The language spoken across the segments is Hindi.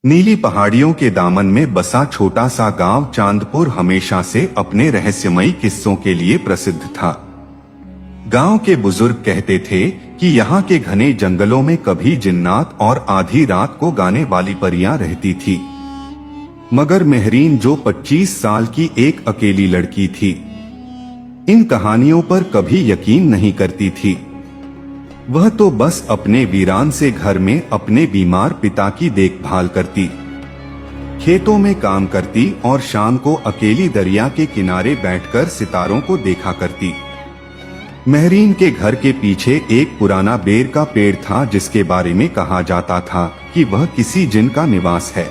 नीली पहाड़ियों के दामन में बसा छोटा सा गांव चांदपुर हमेशा से अपने रहस्यमयी किस्सों के लिए प्रसिद्ध था। गांव के बुजुर्ग कहते थे कि यहाँ के घने जंगलों में कभी जिन्नात और आधी रात को गाने वाली परियां रहती थी। मगर मेहरीन, जो 25 साल की एक अकेली लड़की थी, इन कहानियों पर कभी यकीन नहीं करती थी। वह तो बस अपने वीरान से घर में अपने बीमार पिता की देखभाल करती, खेतों में काम करती और शाम को अकेली दरिया के किनारे बैठकर सितारों को देखा करती। मेहरीन के घर के पीछे एक पुराना बेर का पेड़ था, जिसके बारे में कहा जाता था कि वह किसी जिन का निवास है।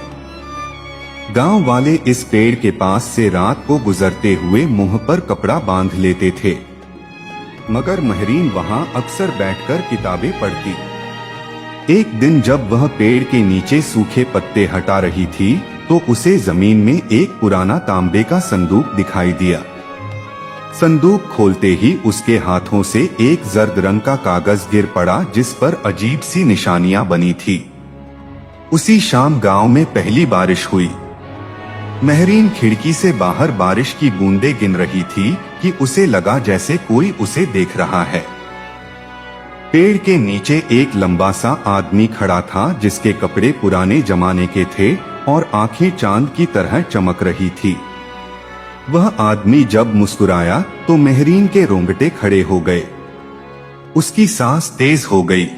गांव वाले इस पेड़ के पास से रात को गुजरते हुए मुंह पर कपड़ा बांध लेते थे, मगर मेहरीन वहां अक्सर बैठकर किताबें पढ़ती। एक दिन जब वह पेड़ के नीचे सूखे पत्ते हटा रही थी, तो उसे जमीन में एक पुराना तांबे का संदूक दिखाई दिया। संदूक खोलते ही उसके हाथों से एक जर्द रंग का कागज गिर पड़ा, जिस पर अजीब सी निशानियां बनी थी। उसी शाम गांव में पहली बारिश हुई। मेहरीन खिड़की से बाहर बारिश की बूंदें गिन रही थी कि उसे लगा जैसे कोई उसे देख रहा है। पेड़ के नीचे एक लंबा सा आदमी खड़ा था, जिसके कपड़े पुराने जमाने के थे और आंखें चांद की तरह चमक रही थी। वह आदमी जब मुस्कुराया तो मेहरीन के रोंगटे खड़े हो गए। उसकी सांस तेज हो गई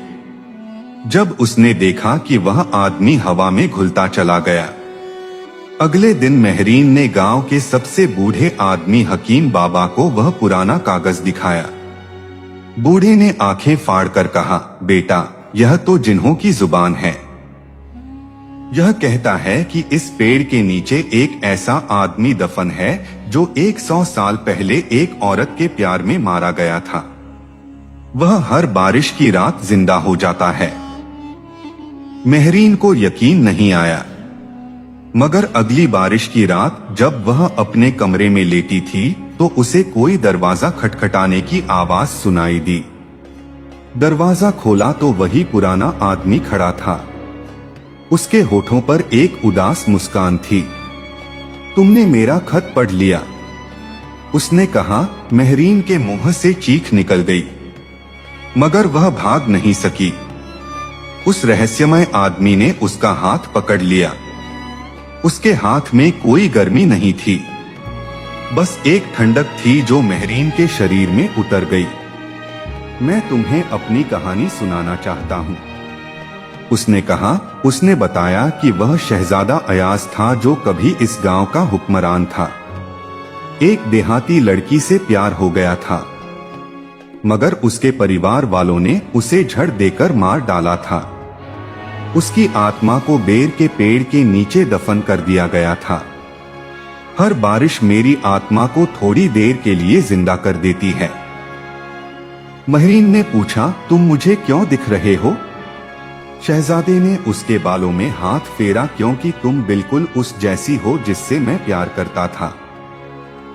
जब उसने देखा कि वह आदमी हवा में घुलता चला गया। अगले दिन मेहरीन ने गांव के सबसे बूढ़े आदमी हकीम बाबा को वह पुराना कागज दिखाया। बूढ़े ने आंखें फाड़कर कहा, बेटा, यह तो जिन्हों की जुबान है। यह कहता है कि इस पेड़ के नीचे एक ऐसा आदमी दफन है जो 100 साल पहले एक औरत के प्यार में मारा गया था। वह हर बारिश की रात जिंदा हो जाता है। मेहरीन को यकीन नहीं आया, मगर अगली बारिश की रात जब वह अपने कमरे में लेटी थी, तो उसे कोई दरवाजा खटखटाने की आवाज सुनाई दी। दरवाजा खोला तो वही पुराना आदमी खड़ा था। उसके होठों पर एक उदास मुस्कान थी। तुमने मेरा खत पढ़ लिया, उसने कहा। मेहरीन के मुंह से चीख निकल गई, मगर वह भाग नहीं सकी। उस रहस्यमय आदमी ने उसका हाथ पकड़ लिया। उसके हाथ में कोई गर्मी नहीं थी, बस एक ठंडक थी जो मेहरीन के शरीर में उतर गई। मैं तुम्हें अपनी कहानी सुनाना चाहता हूँ, उसने कहा। उसने बताया कि वह शहजादा अयाज था, जो कभी इस गांव का हुक्मरान था। एक देहाती लड़की से प्यार हो गया था, मगर उसके परिवार वालों ने उसे झड़ देकर मार डाला था। उसकी आत्मा को बेर के पेड़ के नीचे दफन कर दिया गया था। हर बारिश मेरी आत्मा को थोड़ी देर के लिए जिंदा कर देती है। मेहरीन ने पूछा, तुम मुझे क्यों दिख रहे हो? शहजादे ने उसके बालों में हाथ फेरा, क्योंकि तुम बिल्कुल उस जैसी हो जिससे मैं प्यार करता था।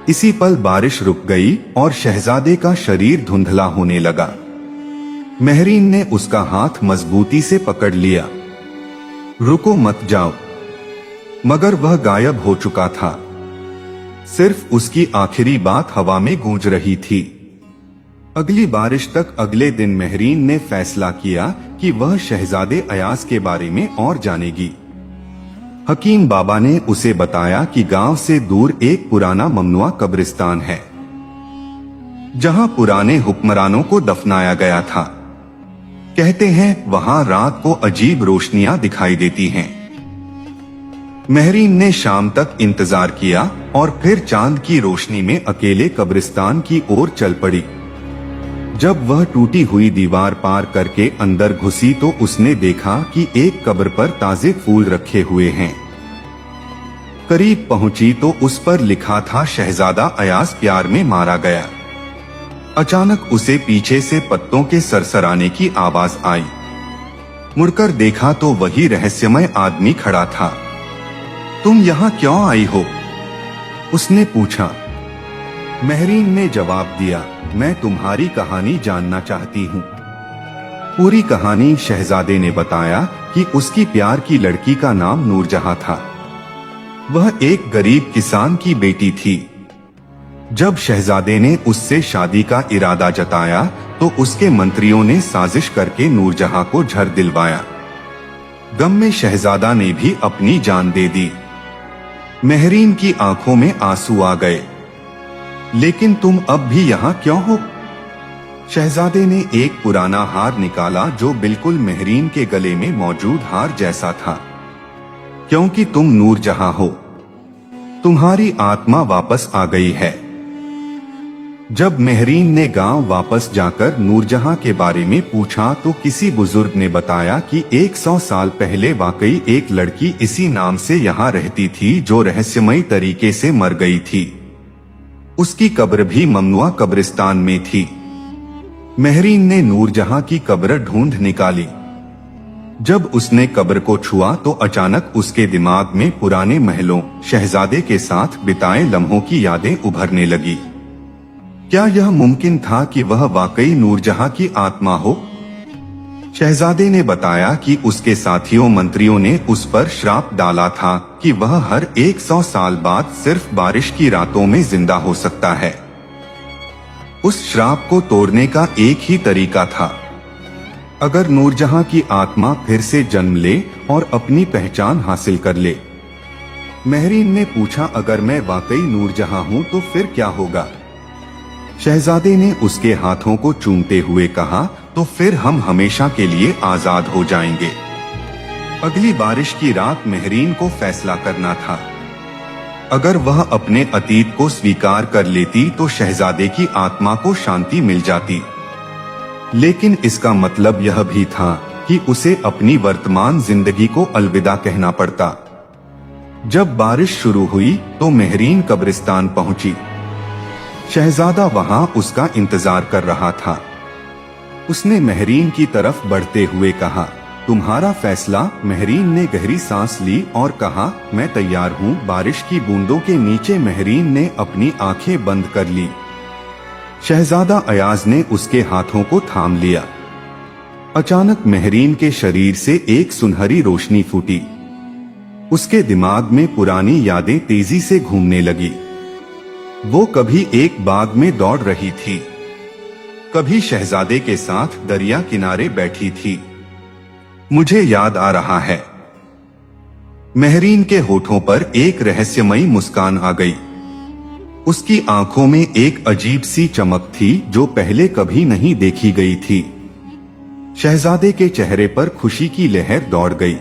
इसी पल बारिश रुक गई और शहजादे का शरीर धुंधला होने लगा। मेहरीन ने उसका हाथ मजबूती से पकड़ लिया। रुको, मत जाओ। मगर वह गायब हो चुका था। सिर्फ उसकी आखिरी बात हवा में गूंज रही थी। अगली बारिश तक अगले दिन मेहरीन ने फैसला किया कि वह शहजादे अयाज के बारे में और जानेगी। हकीम बाबा ने उसे बताया कि गांव से दूर एक पुराना ममनुआ कब्रिस्तान है, जहां पुराने हुक्मरानों को दफनाया गया था। कहते हैं वहां रात को अजीब रोशनियां दिखाई देती हैं। मेहरीन ने शाम तक इंतजार किया और फिर चांद की रोशनी में अकेले कब्रिस्तान की ओर चल पड़ी। जब वह टूटी हुई दीवार पार करके अंदर घुसी तो उसने देखा कि एक कब्र पर ताजे फूल रखे हुए हैं। करीब पहुंची तो उस पर लिखा था, शहजादा अयाज प्यार में मारा गया। अचानक उसे पीछे से पत्तों के सरसराने की आवाज आई। मुड़कर देखा तो वही रहस्यमय आदमी खड़ा था। तुम यहाँ क्यों आई हो? उसने पूछा। मेहरीन ने जवाब दिया, मैं तुम्हारी कहानी जानना चाहती हूँ। पूरी कहानी शहजादे ने बताया कि उसकी प्यार की लड़की का नाम नूरजहां था। वह एक गरीब किसान की बेटी थी। जब शहजादे ने उससे शादी का इरादा जताया तो उसके मंत्रियों ने साजिश करके नूरजहां को झर दिलवाया। गम में शहजादा ने भी अपनी जान दे दी। मेहरीन की आंखों में आंसू आ गए। लेकिन तुम अब भी यहाँ क्यों हो? शहजादे ने एक पुराना हार निकाला जो बिल्कुल मेहरीन के गले में मौजूद हार जैसा था। क्योंकि तुम नूरजहां हो, तुम्हारी आत्मा वापस आ गई है। जब मेहरीन ने गांव वापस जाकर नूरजहां के बारे में पूछा तो किसी बुजुर्ग ने बताया कि 100 साल पहले वाकई एक लड़की इसी नाम से यहाँ रहती थी जो रहस्यमयी तरीके से मर गई थी। उसकी कब्र भी ममनुआ कब्रिस्तान में थी। मेहरीन ने नूरजहां की कब्र ढूंढ निकाली। जब उसने कब्र को छुआ तो अचानक उसके दिमाग में पुराने महलों, शहजादे के साथ बिताए लम्हों की यादें उभरने लगी। क्या यह मुमकिन था कि वह वाकई नूरजहां की आत्मा हो? शहजादे ने बताया कि उसके साथियों मंत्रियों ने उस पर श्राप डाला था कि वह हर 100 साल बाद सिर्फ बारिश की रातों में जिंदा हो सकता है। उस श्राप को तोड़ने का एक ही तरीका था, अगर नूरजहां की आत्मा फिर से जन्म ले और अपनी पहचान हासिल कर ले। मेहरीन ने पूछा, अगर मैं वाकई नूरजहां हूं तो फिर क्या होगा? शहजादे ने उसके हाथों को चूमते हुए कहा, तो फिर हम हमेशा के लिए आजाद हो जाएंगे। अगली बारिश की रात मेहरीन को फैसला करना था। अगर वह अपने अतीत को स्वीकार कर लेती तो शहजादे की आत्मा को शांति मिल जाती। लेकिन इसका मतलब यह भी था कि उसे अपनी वर्तमान जिंदगी को अलविदा कहना पड़ता। जब बारिश शुरू हुई तो मेहरीन कब्रिस्तान पहुंची। शहजादा वहां उसका इंतजार कर रहा था। उसने मेहरीन की तरफ बढ़ते हुए कहा, तुम्हारा फैसला? मेहरीन ने गहरी सांस ली और कहा, मैं तैयार हूँ। बारिश की बूंदों के नीचे मेहरीन ने अपनी आंखें बंद कर ली। शहजादा अयाज ने उसके हाथों को थाम लिया। अचानक मेहरीन के शरीर से एक सुनहरी रोशनी फूटी। उसके दिमाग में पुरानी यादें तेजी से घूमने लगी। वो कभी एक बाग में दौड़ रही थी, कभी शहजादे के साथ दरिया किनारे बैठी थी। मुझे याद आ रहा है। मेहरीन के होठों पर एक रहस्यमयी मुस्कान आ गई। उसकी आंखों में एक अजीब सी चमक थी जो पहले कभी नहीं देखी गई थी। शहजादे के चेहरे पर खुशी की लहर दौड़ गई।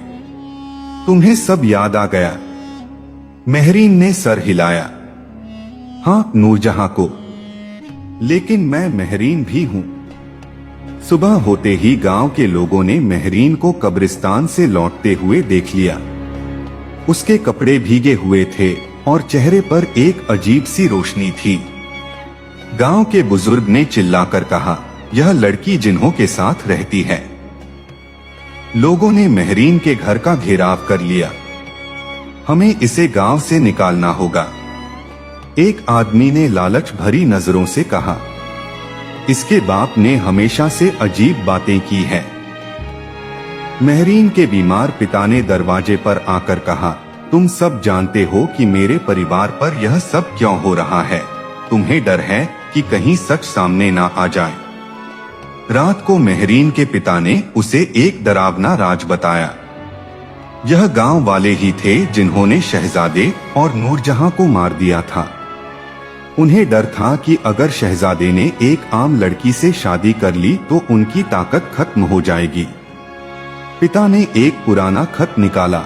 तुम्हें सब याद आ गया? मेहरीन ने सर हिलाया। हाँ, नूरजहां को। लेकिन मैं मेहरीन भी हूँ। सुबह होते ही गांव के लोगों ने मेहरीन को कब्रिस्तान से लौटते हुए देख लिया। उसके कपड़े भीगे हुए थे और चेहरे पर एक अजीब सी रोशनी थी। गांव के बुजुर्ग ने चिल्लाकर कहा, यह लड़की जिन्हों के साथ रहती है। लोगों ने मेहरीन के घर का घेराव कर लिया। हमें इसे गांव से निकालना होगा। एक आदमी ने लालच भरी नजरों से कहा, इसके बाप ने हमेशा से अजीब बातें की है। मेहरीन के बीमार पिता ने दरवाजे पर आकर कहा, तुम सब जानते हो कि मेरे परिवार पर यह सब क्यों हो रहा है। तुम्हें डर है कि कहीं सच सामने ना आ जाए। रात को मेहरीन के पिता ने उसे एक डरावना राज बताया। यह गांव वाले ही थे जिन्होंने शहजादे और नूरजहां को मार दिया था। उन्हें डर था कि अगर शहजादे ने एक आम लड़की से शादी कर ली तो उनकी ताकत खत्म हो जाएगी। पिता ने एक पुराना खत निकाला।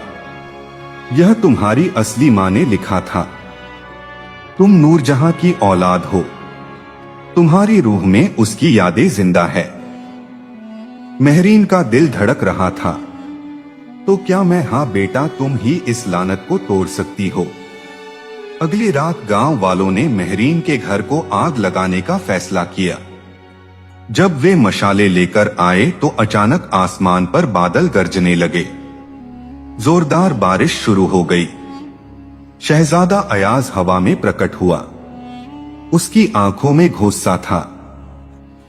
यह तुम्हारी असली मां ने लिखा था। तुम नूरजहां की औलाद हो। तुम्हारी रूह में उसकी यादें जिंदा है। मेहरीन का दिल धड़क रहा था। तो क्या मैं, हाँ बेटा, तुम ही इस लानत को तोड़ सकती हो। अगली रात गांव वालों ने मेहरीन के घर को आग लगाने का फैसला किया। जब वे मशाले लेकर आए तो अचानक आसमान पर बादल गरजने लगे। जोरदार बारिश शुरू हो गई। शहजादा अयाज हवा में प्रकट हुआ। उसकी आंखों में गुस्सा था।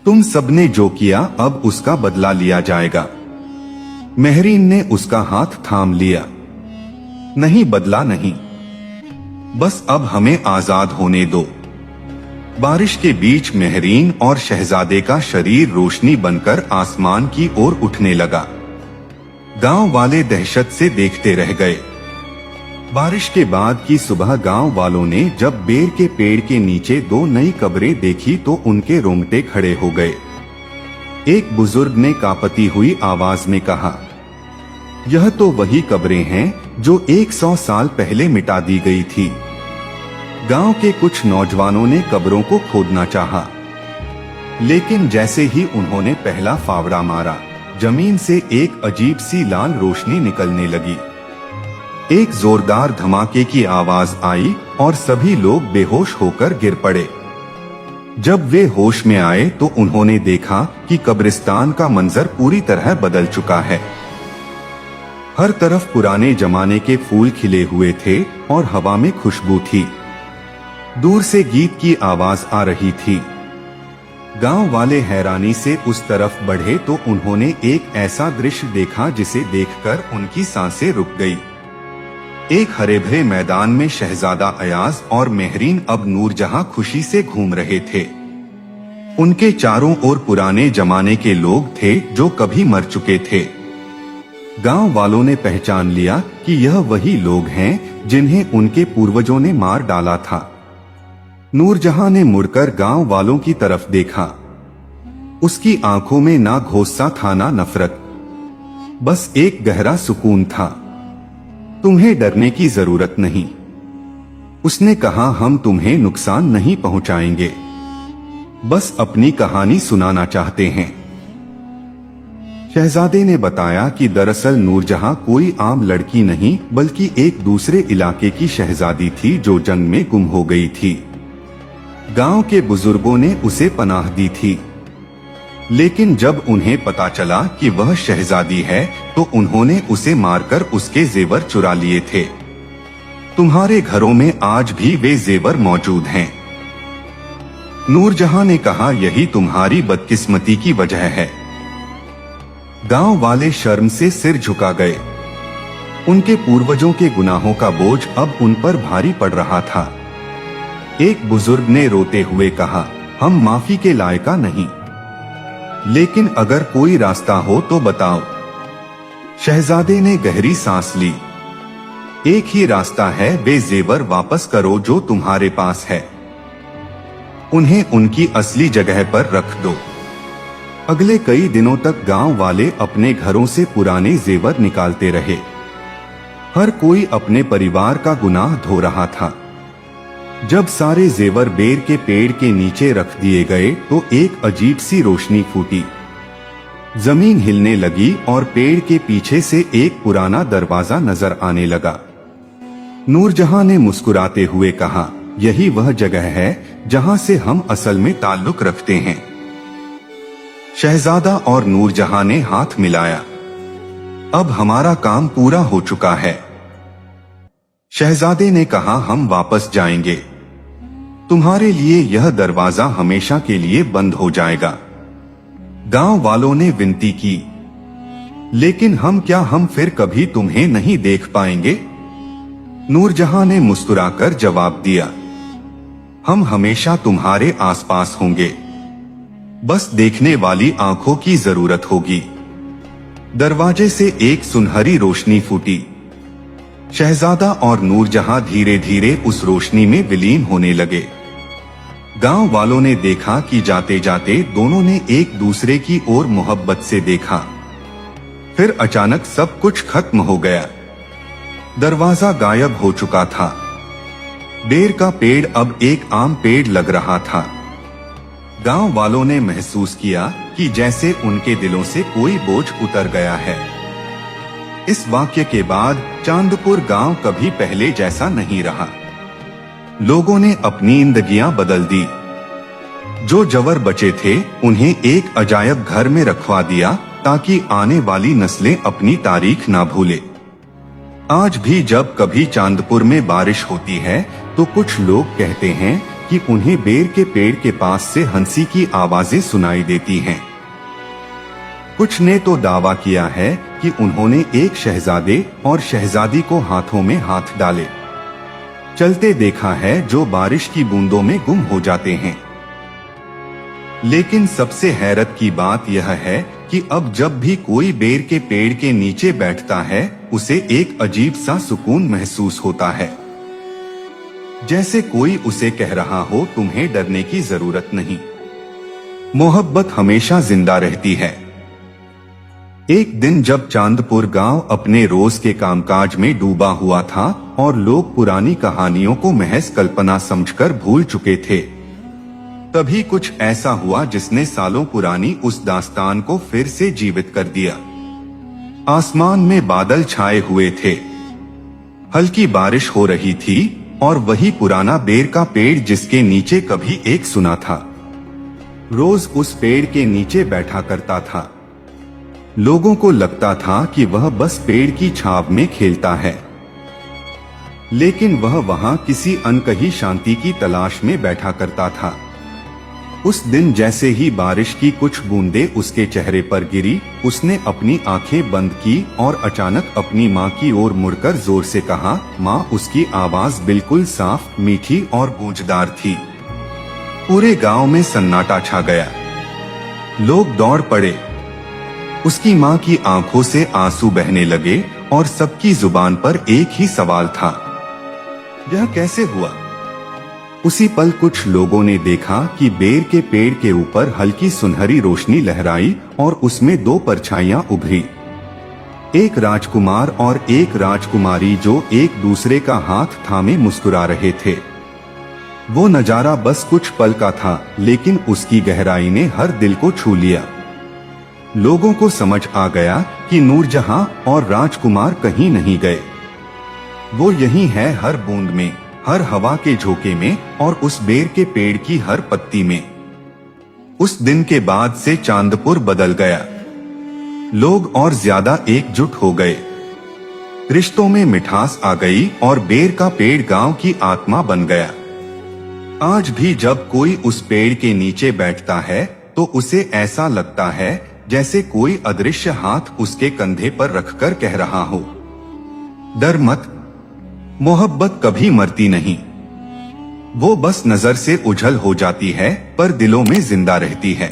तुम सबने जो किया अब उसका बदला लिया जाएगा। मेहरीन ने उसका हाथ थाम लिया। नहीं, बदला नहीं, बस अब हमें आजाद होने दो। बारिश के बीच मेहरीन और शहजादे का शरीर रोशनी बनकर आसमान की ओर उठने लगा। गांव वाले दहशत से देखते रह गए। बारिश के बाद की सुबह गांव वालों ने जब बेर के पेड़ के नीचे 2 नई कब्रें देखी तो उनके रोंगटे खड़े हो गए। एक बुजुर्ग ने कांपती हुई आवाज में कहा, यह तो वही कब्रें हैं जो 100 साल पहले मिटा दी गई थी। गांव के कुछ नौजवानों ने कब्रों को खोदना चाहा, लेकिन जैसे ही उन्होंने पहला फावड़ा मारा, जमीन से एक अजीब सी लाल रोशनी निकलने लगी। एक जोरदार धमाके की आवाज आई और सभी लोग बेहोश होकर गिर पड़े। जब वे होश में आए तो उन्होंने देखा कि कब्रिस्तान का मंजर पूरी तरह बदल चुका है। हर तरफ पुराने जमाने के फूल खिले हुए थे और हवा में खुशबू थी। दूर से गीत की आवाज आ रही थी। गांव वाले हैरानी से उस तरफ बढ़े तो उन्होंने एक ऐसा दृश्य देखा जिसे देखकर उनकी सांसें रुक गई। एक हरे भरे मैदान में शहजादा अयाज और मेहरीन अब नूरजहां खुशी से घूम रहे थे। उनके चारों ओर पुराने जमाने के लोग थे जो कभी मर चुके थे। गांव वालों ने पहचान लिया कि यह वही लोग हैं जिन्हें उनके पूर्वजों ने मार डाला था। नूरजहां ने मुड़कर गांव वालों की तरफ देखा। उसकी आंखों में ना गुस्सा था ना नफरत, बस एक गहरा सुकून था। तुम्हें डरने की जरूरत नहीं, उसने कहा, हम तुम्हें नुकसान नहीं पहुंचाएंगे, बस अपनी कहानी सुनाना चाहते हैं। शहजादे ने बताया कि दरअसल नूरजहां कोई आम लड़की नहीं बल्कि एक दूसरे इलाके की शहजादी थी जो जंग में गुम हो गई थी। गांव के बुजुर्गों ने उसे पनाह दी थी, लेकिन जब उन्हें पता चला कि वह शहजादी है तो उन्होंने उसे मारकर उसके जेवर चुरा लिए थे। तुम्हारे घरों में आज भी वे जेवर मौजूद हैं। नूरजहां ने कहा, यही तुम्हारी बदकिस्मती की वजह है। गांव वाले शर्म से सिर झुका गए। उनके पूर्वजों के गुनाहों का बोझ अब उन पर भारी पड़ रहा था। एक बुजुर्ग ने रोते हुए कहा, हम माफी के लायका नहीं, लेकिन अगर कोई रास्ता हो तो बताओ। शहजादे ने गहरी सांस ली। एक ही रास्ता है, वे जेवर वापस करो जो तुम्हारे पास है। उन्हें उनकी असली जगह पर रख दो। अगले कई दिनों तक गांव वाले अपने घरों से पुराने जेवर निकालते रहे। हर कोई अपने परिवार का गुनाह धो रहा था। जब सारे जेवर बेर के पेड़ के नीचे रख दिए गए तो एक अजीब सी रोशनी फूटी। जमीन हिलने लगी और पेड़ के पीछे से एक पुराना दरवाजा नजर आने लगा। नूरजहां ने मुस्कुराते हुए कहा, यही वह जगह है जहां से हम असल में ताल्लुक रखते हैं। शहजादा और नूरजहां ने हाथ मिलाया। अब हमारा काम पूरा हो चुका है। शहजादे ने कहा, हम वापस जाएंगे। तुम्हारे लिए यह दरवाजा हमेशा के लिए बंद हो जाएगा। गांव वालों ने विनती की, लेकिन हम फिर कभी तुम्हें नहीं देख पाएंगे? नूरजहां ने मुस्कुराकर जवाब दिया, हम हमेशा तुम्हारे आसपास होंगे, बस देखने वाली आंखों की जरूरत होगी। दरवाजे से एक सुनहरी रोशनी फूटी। शहजादा और नूरजहां धीरे धीरे उस रोशनी में विलीन होने लगे। गांव वालों ने देखा कि जाते जाते दोनों ने एक दूसरे की ओर मोहब्बत से देखा। फिर अचानक सब कुछ खत्म हो गया। दरवाजा गायब हो चुका था। बेर का पेड़ अब एक आम पेड़ लग रहा था। गांव वालों ने महसूस किया कि जैसे उनके दिलों से कोई बोझ उतर गया है। इस वाक्य के बाद चांदपुर गांव कभी पहले जैसा नहीं रहा। लोगों ने अपनी जिंदगियां बदल दी। जो जवर बचे थे उन्हें एक अजायब घर में रखवा दिया ताकि आने वाली नस्लें अपनी तारीख ना भूले। आज भी जब कभी चांदपुर में बारिश होती है तो कुछ लोग कहते हैं कि उन्हें बेर के पेड़ के पास से हंसी की आवाजें सुनाई देती हैं। कुछ ने तो दावा किया है कि उन्होंने एक शहजादे और शहजादी को हाथों में हाथ डाले चलते देखा है, जो बारिश की बूंदों में गुम हो जाते हैं। लेकिन सबसे हैरत की बात यह है कि अब जब भी कोई बेर के पेड़ के नीचे बैठता है, उसे एक अजीब सा सुकून महसूस होता है, जैसे कोई उसे कह रहा हो, तुम्हें डरने की जरूरत नहीं, मोहब्बत हमेशा जिंदा रहती है। एक दिन जब चांदपुर गांव अपने रोज के कामकाज में डूबा हुआ था और लोग पुरानी कहानियों को महज कल्पना समझकर भूल चुके थे, तभी कुछ ऐसा हुआ जिसने सालों पुरानी उस दास्तान को फिर से जीवित कर दिया। आसमान में बादल छाए हुए थे, हल्की बारिश हो रही थी और वही पुराना बेर का पेड़ जिसके नीचे कभी एक सुना था, रोज उस पेड़ के नीचे बैठा करता था। लोगों को लगता था कि वह बस पेड़ की छाव में खेलता है, लेकिन वह वहां किसी अनकही शांति की तलाश में बैठा करता था। उस दिन जैसे ही बारिश की कुछ बूंदें उसके चेहरे पर गिरी, उसने अपनी आंखें बंद की और अचानक अपनी माँ की ओर मुड़कर जोर से कहा, माँ। उसकी आवाज बिल्कुल साफ, मीठी और गूंजदार थी। पूरे गांव में सन्नाटा छा गया, लोग दौड़ पड़े। उसकी माँ की आंखों से आंसू बहने लगे और सबकी जुबान पर एक ही सवाल था, यह कैसे हुआ? उसी पल कुछ लोगों ने देखा कि बेर के पेड़ के ऊपर हल्की सुनहरी रोशनी लहराई और उसमें दो परछाइयां उभरी, एक राजकुमार और एक राजकुमारी जो एक दूसरे का हाथ थामे मुस्कुरा रहे थे। वो नजारा बस कुछ पल का था, लेकिन उसकी गहराई ने हर दिल को छू लिया। लोगों को समझ आ गया कि नूरजहां और राजकुमार कहीं नहीं गए, वो यहीं है, हर बूंद में, हर हवा के झोंके में और उस बेर के पेड़ की हर पत्ती में। उस दिन के बाद से चांदपुर बदल गया, लोग और ज्यादा एकजुट हो गए, रिश्तों में मिठास आ गई और बेर का पेड़ गांव की आत्मा बन गया। आज भी जब कोई उस पेड़ के नीचे बैठता है तो उसे ऐसा लगता है जैसे कोई अदृश्य हाथ उसके कंधे पर रखकर कह रहा हो, डर मत, मोहब्बत कभी मरती नहीं, वो बस नजर से उझल हो जाती है पर दिलों में जिंदा रहती है।